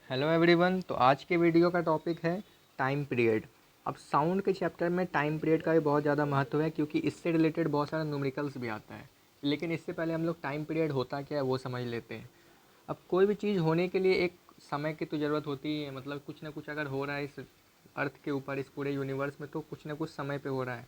Hello everyone. तो आज के वीडियो का टॉपिक है टाइम पीरियड। अब साउंड के चैप्टर में टाइम पीरियड का भी बहुत ज़्यादा महत्व है, क्योंकि इससे रिलेटेड बहुत सारा न्यूमेरिकल्स भी आता है। लेकिन इससे पहले हम लोग टाइम पीरियड होता क्या है वो समझ लेते हैं। अब कोई भी चीज़ होने के लिए एक समय की तो ज़रूरत होती ही है। मतलब कुछ ना कुछ अगर हो रहा है इस अर्थ के ऊपर, इस पूरे यूनिवर्स में, तो कुछ ना कुछ समय पे हो रहा है।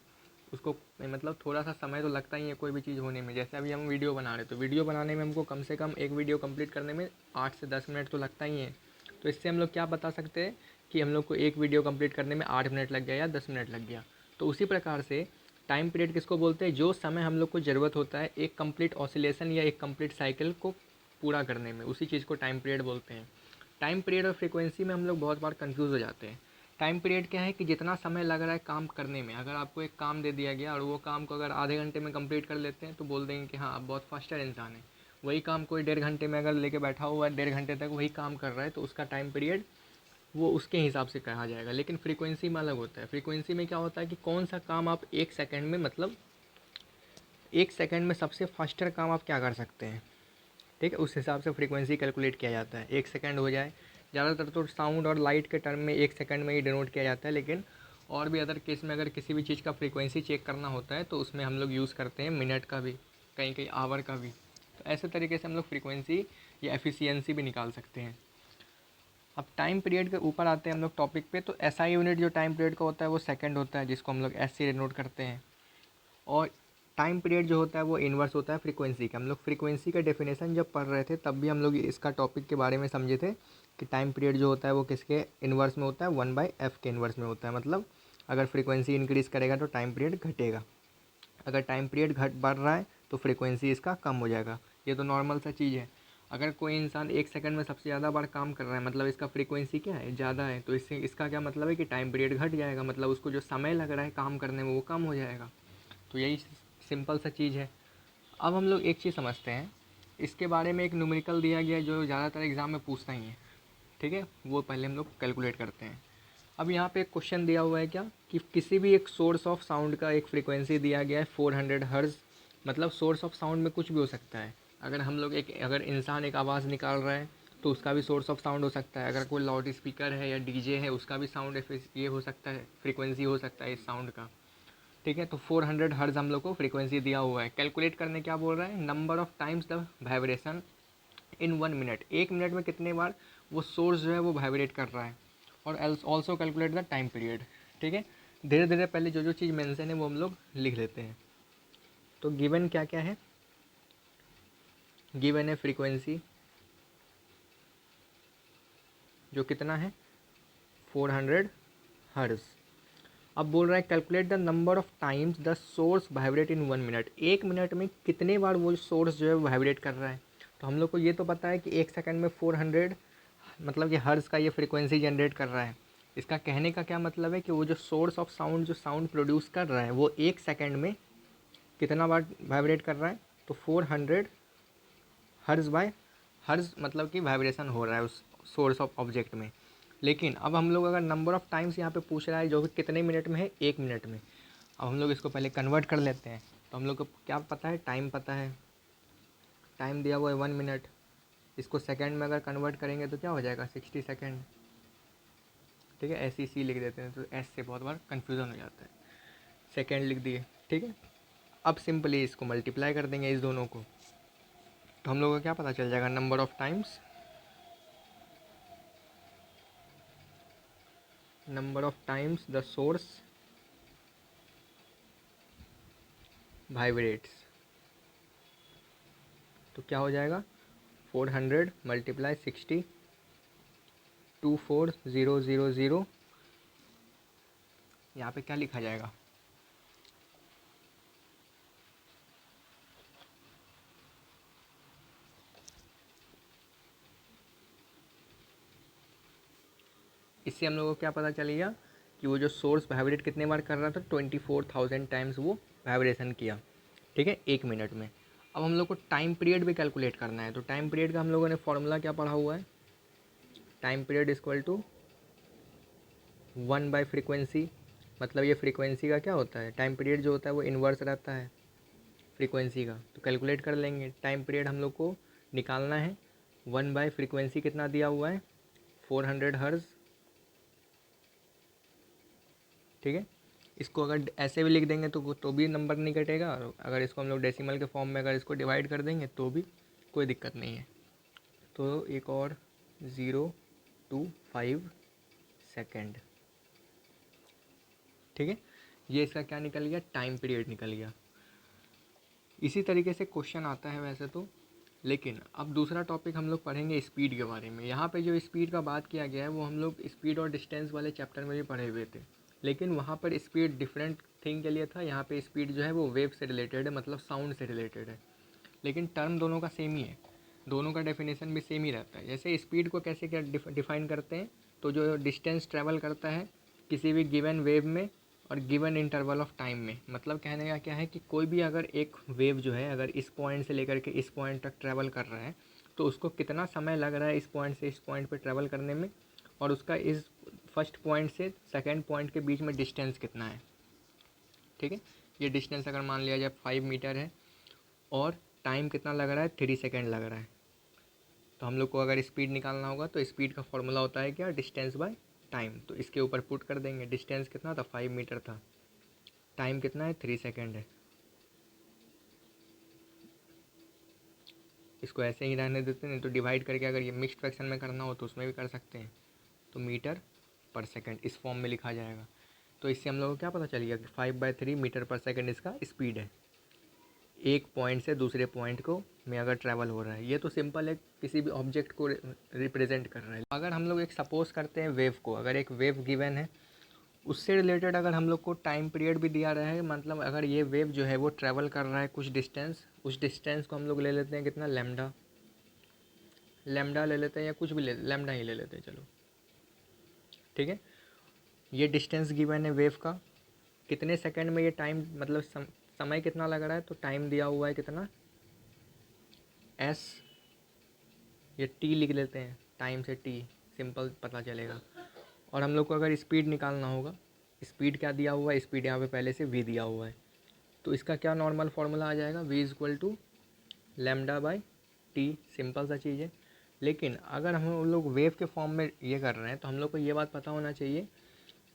उसको मतलब थोड़ा सा समय तो लगता ही है कोई भी चीज़ होने में। जैसे अभी हम वीडियो बना रहे हैं, तो वीडियो बनाने में हमको कम से कम एक वीडियो कंप्लीट करने में 8 से 10 मिनट तो लगता ही है। तो इससे हम लोग क्या बता सकते हैं कि हम लोग को एक वीडियो कंप्लीट करने में 8 मिनट लग गया या 10 मिनट लग गया। तो उसी प्रकार से टाइम पीरियड किसको बोलते हैं? जो समय हम लोग को ज़रूरत होता है एक कंप्लीट ऑसिलेशन या एक कंप्लीट साइकिल को पूरा करने में, उसी चीज़ को टाइम पीरियड बोलते हैं। टाइम पीरियड और फ्रीक्वेंसी में हम लोग बहुत बार कंफ्यूज हो जाते हैं। टाइम पीरियड क्या है कि जितना समय लग रहा है काम करने में, अगर आपको एक काम दे दिया गया और वो काम को अगर आधे घंटे में कंप्लीट कर लेते हैं तो बोल देंगे कि हाँ आप बहुत फास्टर इंसान है। वही काम कोई 1.5 घंटे में अगर लेके बैठा हुआ है, 1.5 घंटे तक वही काम कर रहा है, तो उसका टाइम पीरियड वो उसके हिसाब से कहा जाएगा। लेकिन फ्रीक्वेंसी में अलग होता है। फ्रीक्वेंसी में क्या होता है कि कौन सा काम आप 1 सेकंड में, मतलब 1 सेकंड में सबसे फास्टर काम आप क्या कर सकते हैं, ठीक है, उस हिसाब से फ्रीक्वेंसी कैलकुलेट किया जाता है। 1 सेकंड हो जाए, ज़्यादातर तो साउंड और लाइट के टर्म में 1 सेकंड में ही डिनोट किया जाता है। लेकिन और भी अदर केस में अगर किसी भी चीज़ का फ्रीक्वेंसी चेक करना होता है तो उसमें हम लोग यूज़ करते हैं मिनट का भी, कहीं कहीं आवर का भी। तो ऐसे तरीके से हम लोग फ्रीक्वेंसी या एफिशिएंसी भी निकाल सकते हैं। अब टाइम पीरियड के ऊपर आते हैं हम लोग टॉपिक पे। तो एसआई यूनिट जो टाइम पीरियड का होता है वो सेकंड होता है, जिसको हम लोग एस से डिनोट करते हैं। और टाइम पीरियड जो होता है वो इन्वर्स होता है फ्रीक्वेंसी का। हम लोग फ्रीक्वेंसी का डेफिनेशन जब पढ़ रहे थे तब भी हम लोग इसका टॉपिक के बारे में समझे थे कि टाइम पीरियड जो होता है वो किसके इन्वर्स में होता है, 1/f के इन्वर्स में होता है। मतलब अगर फ्रीक्वेंसी इंक्रीज़ करेगा तो टाइम पीरियड घटेगा, अगर टाइम पीरियड घट बढ़ रहा है तो फ्रीक्वेंसी इसका कम हो जाएगा। ये तो नॉर्मल सा चीज़ है। अगर कोई इंसान 1 सेकंड में सबसे ज़्यादा बार काम कर रहा है, मतलब इसका फ्रीक्वेंसी क्या है, ज़्यादा है, तो इससे इसका क्या मतलब है कि टाइम पीरियड घट जाएगा, मतलब उसको जो समय लग रहा है काम करने में वो कम हो जाएगा। तो यही सिंपल सा चीज़ है। अब हम लोग एक चीज़ समझते हैं, इसके बारे में एक न्यूमेरिकल दिया गया है जो ज़्यादातर एग्ज़ाम में पूछता ही है, ठीक है, वो पहले हम लोग कैलकुलेट करते हैं। अब यहाँ पे एक क्वेश्चन दिया हुआ है क्या कि किसी भी एक सोर्स ऑफ साउंड का एक फ्रीक्वेंसी दिया गया है 400 हर्ज। मतलब सोर्स ऑफ साउंड में कुछ भी हो सकता है। अगर हम लोग अगर इंसान एक आवाज़ निकाल रहा है तो उसका भी सोर्स ऑफ साउंड हो सकता है। अगर कोई लाउड स्पीकर है या डीजे है उसका भी साउंड ये हो सकता है, फ्रीक्वेंसी हो सकता है इस साउंड का, ठीक है। तो 400 हर्ज हम लोग को फ्रीक्वेंसी दिया हुआ है। कैलकुलेट करने क्या बोल रहा है, number of times the vibration in 1 minute. 1 minute में कितने बार वो सोर्स जो है वो वाइब्रेट कर रहा है। और also calculate the time period, ठीक है। धीरे धीरे पहले जो जो चीज़ मेंशन है वो हम लोग लिख लेते हैं। तो गिवन क्या क्या है, गिवन है फ्रीक्वेंसी जो कितना है 400 हर्ज। अब बोल रहा है calculate the number of times the source vibrate in 1 minute. 1 minute में कितने बार वो सोर्स जो है वाइब्रेट कर रहा है। तो हम लोग को ये तो पता है कि 1 सेकंड में 400, मतलब कि हर्ज का ये फ्रीक्वेंसी जनरेट कर रहा है। इसका कहने का क्या मतलब है कि वो जो सोर्स ऑफ साउंड जो साउंड प्रोड्यूस कर रहा है वो 1 सेकंड में कितना बार वाइब्रेट कर रहा है। तो 400 हर्ज बाय हर्ज, मतलब कि वाइब्रेशन हो रहा है उस सोर्स ऑफ ऑब्जेक्ट में। लेकिन अब हम लोग अगर नंबर ऑफ़ टाइम्स यहाँ पे पूछ रहा है जो कि कितने मिनट में है, 1 मिनट में। अब हम लोग इसको पहले कन्वर्ट कर लेते हैं। तो हम लोग को क्या पता है, टाइम पता है। टाइम दिया हुआ है 1 मिनट। इसको सेकंड में अगर कन्वर्ट करेंगे तो क्या हो जाएगा, 60 सेकंड, ठीक है। ऐसे सी लिख देते हैं तो एस से बहुत बार कन्फ्यूज़न हो जाता है। सेकेंड लिख दिए, ठीक है। अब सिंपली इसको मल्टीप्लाई कर देंगे इस दोनों को, तो हम लोग को क्या पता चल जाएगा, number of times, number of times the source vibrates. तो क्या हो जाएगा, 400 मल्टीप्लाई 60, 24000। यहाँ पे क्या लिखा जाएगा, इससे हम लोग को क्या पता चलेगा कि वो जो सोर्स वाइब्रेट कितने बार कर रहा था, 24,000 टाइम्स वो वाइब्रेशन किया, ठीक है, 1 मिनट में। अब हम लोग को टाइम पीरियड भी कैलकुलेट करना है। तो टाइम पीरियड का हम लोगों ने फॉर्मूला क्या पढ़ा हुआ है, टाइम पीरियड इक्वल टू 1/फ्रीक्वेंसी। मतलब ये फ्रीक्वेंसी का क्या होता है, टाइम पीरियड जो होता है वो इन्वर्स रहता है फ्रीक्वेंसी का। तो कैलकुलेट कर लेंगे, टाइम पीरियड हम लोग को निकालना है। 1/फ्रीक्वेंसी कितना दिया हुआ है, 400 हर्ज, ठीक है। इसको अगर ऐसे भी लिख देंगे तो भी नंबर नहीं कटेगा, और अगर इसको हम लोग डेसिमल के फॉर्म में अगर इसको डिवाइड कर देंगे तो भी कोई दिक्कत नहीं है। तो एक और 025 सेकेंड, ठीक है। ये इसका क्या निकल गया, टाइम पीरियड निकल गया। इसी तरीके से क्वेश्चन आता है वैसे तो, लेकिन अब दूसरा टॉपिक हम लोग पढ़ेंगे स्पीड के बारे में। यहाँ पे जो स्पीड का बात किया गया है वो हम लोग स्पीड और डिस्टेंस वाले चैप्टर में भी पढ़े हुए थे, लेकिन वहाँ पर स्पीड डिफरेंट थिंग के लिए था। यहाँ पे स्पीड जो है वो वेव से रिलेटेड है, मतलब साउंड से रिलेटेड है, लेकिन टर्म दोनों का सेम ही है, दोनों का डेफिनेशन भी सेम ही रहता है। जैसे स्पीड को कैसे क्या डिफाइन करते हैं, तो जो डिस्टेंस ट्रैवल करता है किसी भी गिवन वेव में और गिवन इंटरवल ऑफ टाइम में, मतलब कहने का क्या है कि कोई भी अगर एक वेव जो है अगर इस पॉइंट से लेकर के इस पॉइंट तक ट्रैवल कर रहा है तो उसको कितना समय लग रहा है इस पॉइंट से इस पॉइंट पे ट्रैवल करने में, और उसका इस फर्स्ट पॉइंट से सेकंड पॉइंट के बीच में डिस्टेंस कितना है, ठीक है। ये डिस्टेंस अगर मान लिया जाए 5 मीटर है और टाइम कितना लग रहा है, 3 सेकेंड लग रहा है, तो हम लोग को अगर स्पीड निकालना होगा तो स्पीड का फॉर्मूला होता है क्या, डिस्टेंस बाय टाइम। तो इसके ऊपर पुट कर देंगे, डिस्टेंस कितना था, 5 मीटर था, टाइम कितना है, 3 सेकेंड है। इसको ऐसे ही रहने देते हैं, नहीं तो डिवाइड करके अगर ये मिक्स्ड फ्रैक्शन में करना हो तो उसमें भी कर सकते हैं। तो मीटर पर सेकंड इस फॉर्म में लिखा जाएगा। तो इससे हम लोग को क्या पता चल गया कि 5/3 मीटर पर सेकंड इसका स्पीड है, एक पॉइंट से दूसरे पॉइंट को में अगर ट्रैवल हो रहा है। ये तो सिंपल है, किसी भी ऑब्जेक्ट को रिप्रेजेंट कर रहा है। अगर हम लोग एक सपोज करते हैं वेव को, अगर एक वेव गिवन है उससे रिलेटेड अगर हम लोग को टाइम पीरियड भी दिया रहा है, मतलब अगर ये वेव जो है वो ट्रैवल कर रहा है कुछ डिस्टेंस, उस डिस्टेंस को हम लोग ले लेते हैं कितना, लैम्डा, लैम्डा ले लेते हैं या कुछ भी लैम्डा ही ले लेते हैं, चलो ठीक है। ये डिस्टेंस गिवन है वेव का, कितने सेकंड में ये टाइम मतलब समय कितना लग रहा है, तो टाइम दिया हुआ है कितना, एस, ये टी लिख लेते हैं, टाइम से टी सिंपल पता चलेगा। और हम लोग को अगर स्पीड निकालना होगा, स्पीड क्या दिया हुआ है, स्पीड यहाँ पे पहले से वी दिया हुआ है, तो इसका क्या नॉर्मल फार्मूला आ जाएगा, V is equal to lambda by T, simple सा चीज़ है। लेकिन अगर हम लोग वेव के फॉर्म में ये कर रहे हैं तो हम लोग को ये बात पता होना चाहिए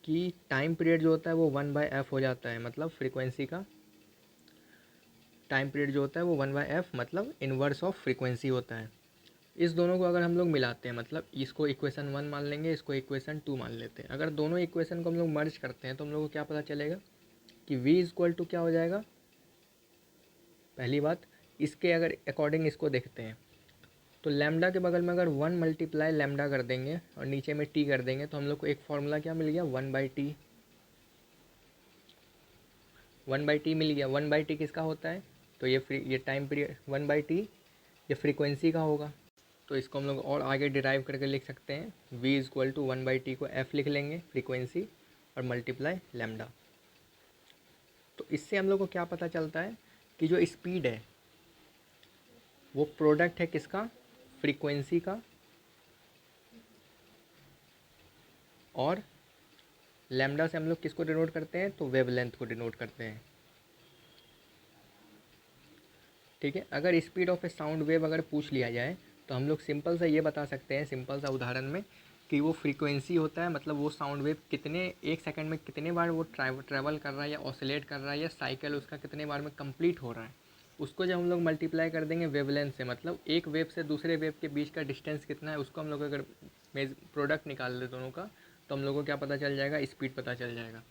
कि टाइम पीरियड जो होता है वो 1/f हो जाता है, मतलब फ्रीक्वेंसी का टाइम पीरियड जो होता है वो 1/f मतलब इन्वर्स ऑफ फ्रीक्वेंसी होता है। इस दोनों को अगर हम लोग मिलाते हैं, मतलब इसको इक्वेशन 1 मान लेंगे, इसको इक्वेशन 2 मान लेते हैं, अगर दोनों इक्वेशन को हम लोग मर्ज करते हैं तो हम लोग को क्या पता चलेगा कि v इज इक्वल टू क्या हो जाएगा। पहली बात, इसके अगर अकॉर्डिंग इसको देखते हैं तो लैम्डा के बगल में अगर 1 मल्टीप्लाई लैम्डा कर देंगे और नीचे में टी कर देंगे तो हम लोग को एक फार्मूला क्या मिल गया, 1/t, 1/t मिल गया। 1/t किसका होता है, तो ये टाइम पीरियड 1/t ये फ्रीक्वेंसी का होगा। तो इसको हम लोग और आगे डिराइव करके लिख सकते हैं, v is equal to 1/t को f लिख लेंगे फ्रीक्वेंसी और मल्टीप्लाई लैम्डा। तो इससे हम लोग को क्या पता चलता है कि जो स्पीड है वो प्रोडक्ट है किसका, फ्रीक्वेंसी का और लैम्डा से हम लोग किसको डिनोट करते हैं, तो वेवलेंथ को डिनोट करते हैं, ठीक है। अगर speed of A sound wave अगर पूछ लिया जाए तो हम लोग सिंपल सा ये बता सकते हैं, सिंपल सा उदाहरण में, कि वो फ्रीक्वेंसी होता है, मतलब वो साउंड वेव कितने एक सेकंड में कितने बार वो ट्रैवल कर रहा है या ऑसिलेट कर रहा है या साइकिल उसका कितने बार में कंप्लीट हो रहा है, उसको जब हम लोग मल्टीप्लाई कर देंगे वेवलेंथ से, मतलब एक वेव से दूसरे वेव के बीच का डिस्टेंस कितना है, उसको हम लोग अगर प्रोडक्ट निकाल दे दोनों का तो हम लोग को क्या पता चल जाएगा, स्पीड पता चल जाएगा।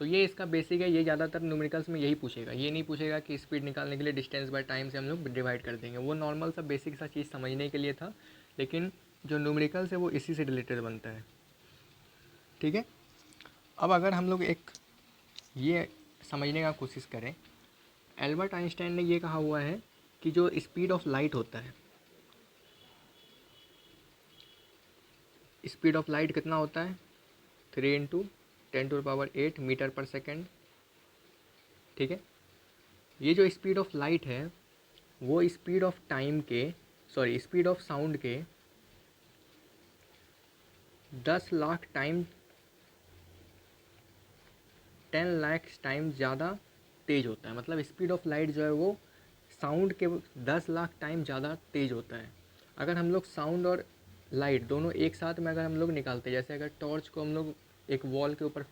तो ये इसका बेसिक है, ये ज़्यादातर न्यूमेरिकल्स में यही पूछेगा, ये नहीं पूछेगा कि स्पीड निकालने के लिए डिस्टेंस बाय टाइम से हम लोग डिवाइड कर देंगे, वो नॉर्मल सा बेसिक सा चीज़ समझने के लिए था, लेकिन जो न्यूमेरिकल्स है वो इसी से रिलेटेड बनता है, ठीक है। अब अगर हम लोग एक ये समझने का कोशिश करें, एल्बर्ट आइंस्टाइन ने ये कहा हुआ है कि जो स्पीड ऑफ लाइट होता है, स्पीड ऑफ लाइट कितना होता है, 3 × 10⁸ मीटर पर सेकेंड, ठीक है। ये जो स्पीड ऑफ लाइट है वो स्पीड ऑफ टाइम के, सॉरी स्पीड ऑफ साउंड के 10 लाख टाइम 10 लाख टाइम ज़्यादा तेज़ होता है, मतलब स्पीड ऑफ लाइट जो है वो साउंड के 10 लाख टाइम ज़्यादा तेज़ होता है। अगर हम लोग साउंड और लाइट दोनों एक साथ में अगर हम लोग निकालते हैं, जैसे अगर टॉर्च को हम लोग एक वॉल के ऊपर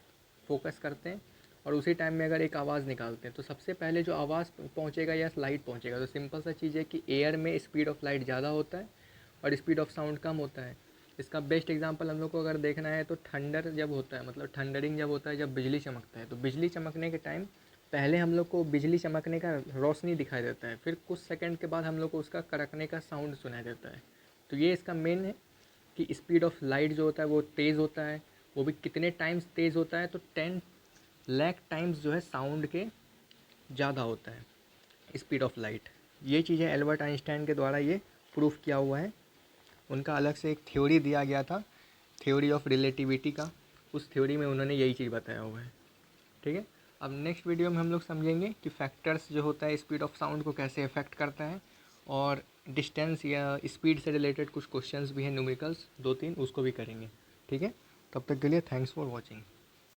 फोकस करते हैं और उसी टाइम में अगर एक आवाज़ निकालते हैं, तो सबसे पहले जो आवाज़ पहुंचेगा या लाइट पहुंचेगा। तो सिंपल सा चीज़ है कि एयर में स्पीड ऑफ लाइट ज़्यादा होता है और स्पीड ऑफ साउंड कम होता है। इसका बेस्ट एग्जांपल हम लोग को अगर देखना है तो थंडर जब होता है, मतलब थंडरिंग जब होता है, जब बिजली चमकता है, तो बिजली चमकने के टाइम पहले हम लोग को बिजली चमकने का रोशनी दिखाई देता है, फिर कुछ सेकंड के बाद हम लोग को उसका कड़कने का साउंड सुनाई देता है। तो ये इसका मेन है कि स्पीड ऑफ लाइट जो होता है वो तेज़ होता है। वो भी कितने टाइम्स तेज़ होता है, तो 10 लाख टाइम्स जो है साउंड के ज़्यादा होता है स्पीड ऑफ लाइट। ये चीज़ें एल्बर्ट आइंस्टाइन के द्वारा ये प्रूफ किया हुआ है। उनका अलग से एक थ्योरी दिया गया था, थ्योरी ऑफ रिलेटिविटी का। उस थ्योरी में उन्होंने यही चीज़ बताया हुआ है। ठीक है। अब नेक्स्ट वीडियो में हम लोग समझेंगे कि फैक्टर्स जो होता है स्पीड ऑफ साउंड को कैसे अफेक्ट करता है, और डिस्टेंस या स्पीड से रिलेटेड कुछ क्वेश्चंस भी हैं न्यूमेरिकल्स 2-3, उसको भी करेंगे। ठीक है। तब तक के लिए थैंक्स फॉर वॉचिंग।